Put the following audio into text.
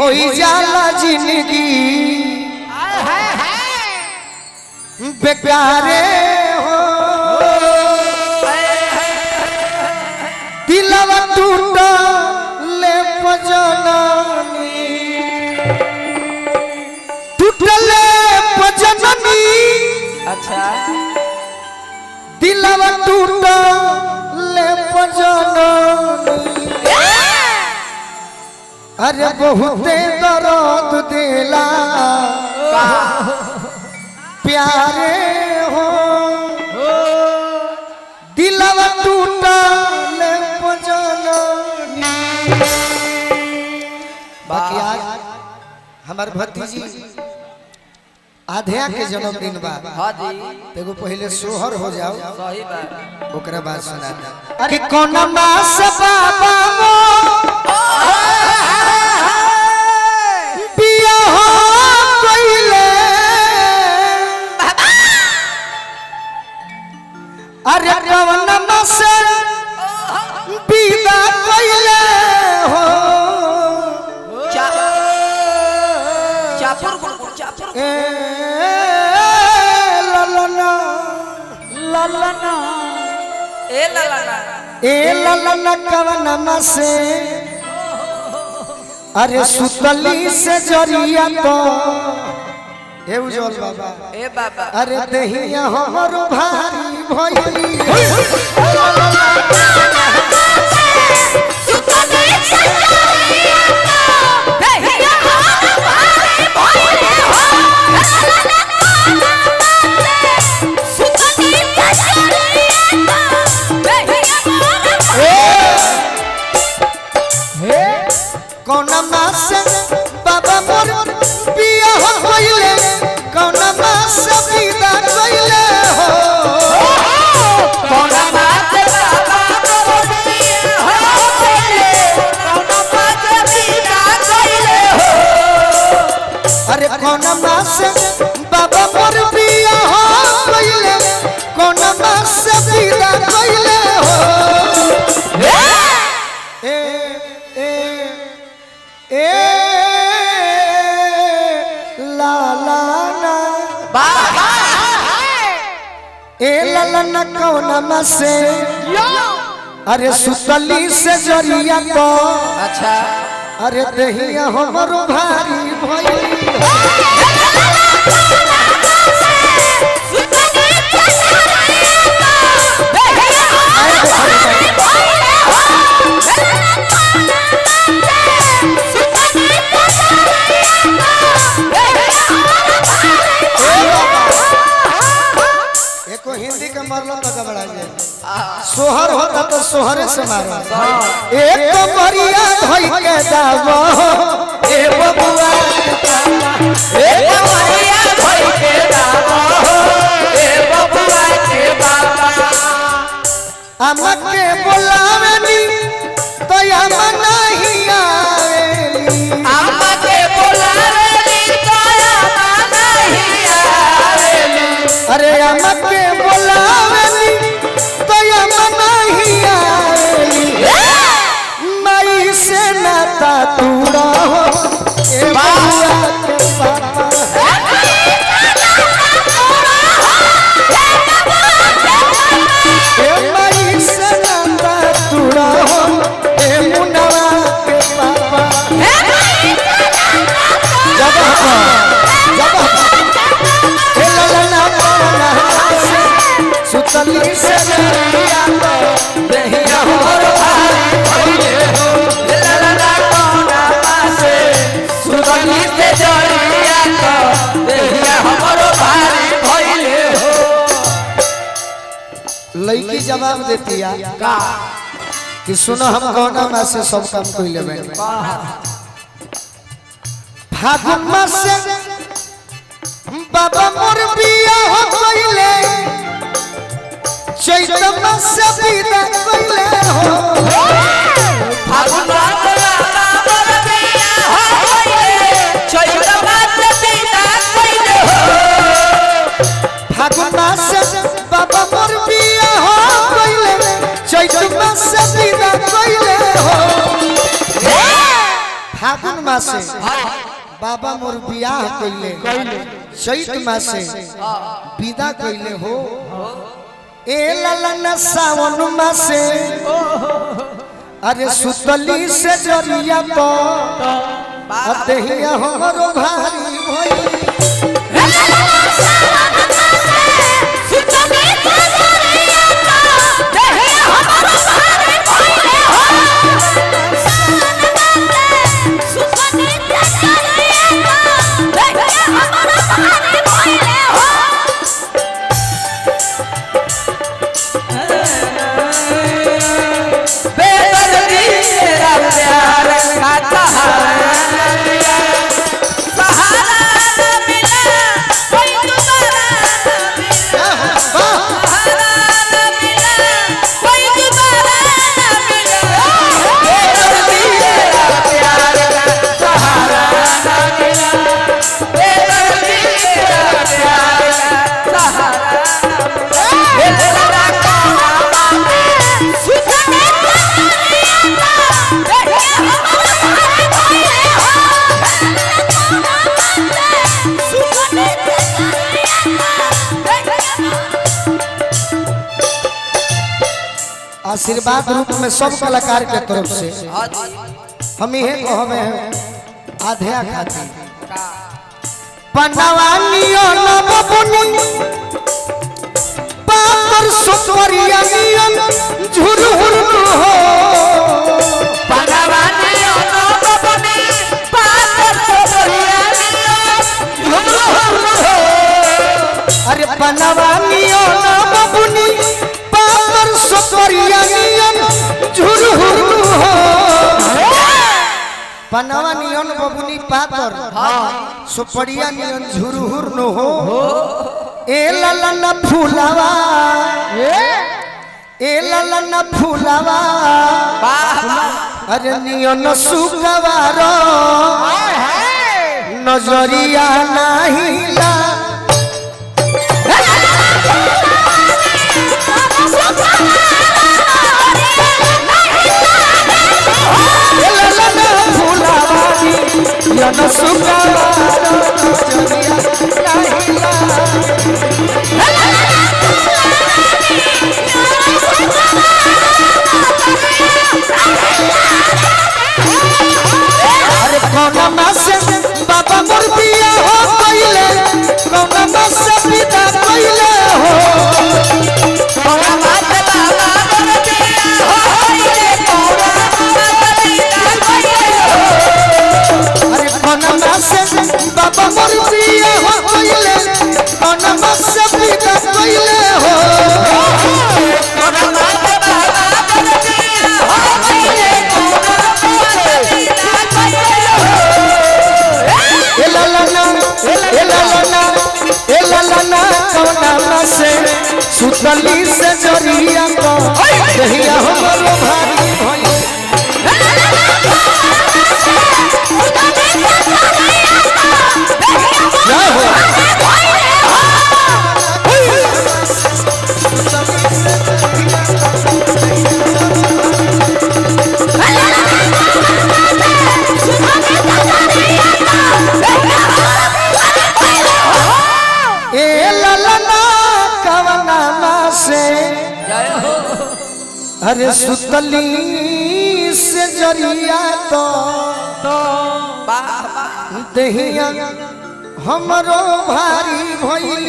होई जाला जिंदगी बेकारे हो दिलवा टूटले पजननी टूटले पजननी अच्छा दिलवा टूटले पजननी अरे बहुते दर्द दिला प्यारे हो दिलवा टूटले पजननी। बाकी आज हमार भतीजी आध्या के जन्मदिन बा। हाँ जी एगो पहले सोहर हो जाओ सही बात ओकरा बाद सुना दे। अरे कौन मास बाबा मो पिया हो कइले अरे कौन मास विदा कइले हो चापुर गुड़ चापुर ए ललना ललना ए ललना ए ललना कवनमा से अरे सुतली से जरिया तो ए उजल बाबा ए बाबा अरे देहिया हमर भारी भइली कौन मास बाबा मोर पिया हो कइले कौन मास विदा कइले हो कौन बात बाबा मोर पिया हो कइले कौन बात विदा कइले हो अरे कौन मास बाबा मोर पिया हो कइले कौन मास विदा कइले हो ए ए ए ला ला ना बाबा ए ललना कौनमा से अरे सुतली से जरिया तो अच्छा अरे दहिया हमरो भारी भइली एको हिंदी का मरलो तो गबड़ा जाए सोहर होता तो सोहरे से मारो एक तो मरिया धई के दावो ए बबुआ ए मरिया भई के दावा ए बबुआ के बाबा हमके बोलावेनी तो हम नहीं आवेली आमके बोलावेली तोया नहीं आवेली अरे हमके बोलावेली तो हम नहीं आवेली माई से नाता टूटा हो ए बबुआ के पापा ए माई से नाता टूटा हो ए मुन्नवा के पापा जब ए ललना पवना से सुतली से जरिया तो देहिया हमर भाई भइले हो ललना कोना पासे सुतली से जरिया तो देहिया हमर भाई भइले हो लड़की जवाब देती है का कि सुनो हम गौना में से सब काम कइले बानी फागुन मास से बाबा मोर बिया हो कइले चैत मास से विदा कइले हो फागुन मास बाबा मोर बिया हो कइले चैत मास विदा कइले हो फागुन मास से बाबा मोर बिया हो कइले चैत मास से विदा कइले हो फागुन मासे बाबा मोर बियाह कइले चैत मासे विदा कइले हो ए ललन सावन मासे अरे सुतली से जरिया तो अतहिया हमरो भारी भइल आशीर्वाद रूप में सब कलाकार के तरफ से हम ये कहबे आधे खाती पनवानियो नबबुनी पापर सुतवरिया नियन झुरहुर हो पनवानियो नबबुनी पापर सुतवरिया नियन झुरहुर हो अरे पनवानियो नबबुनी पापर सुतवरिया नियन झुरहुर हो पनवा नियन बबुनी पातर सुपड़िया नियन झुरहुर न हो ए ललन फूलावा ए ललन फूलावा अरे नियन सुगवारो नजरिया नाहिला न सुगवारो नजरिया नाहिला अरे कौन मासे बाबा मोर बिया हो कइले कौन मासे विदा कइले हो कौन मासे बाबा मोर बिया हो कइले कौन मासे विदा कइले हो अरे कौन मासे बाबा मोर बिया हो कइले कौन मासे विदा कइले हो कौन मासे बाबा मोर बिया हो कइले कौन मासे विदा कइले हो ए ललना कौन मासे सुतली से जरिया को देहिया हमरो भारी भइल अरे सुतली से जरिया तो दहिया हमरो भारी भइल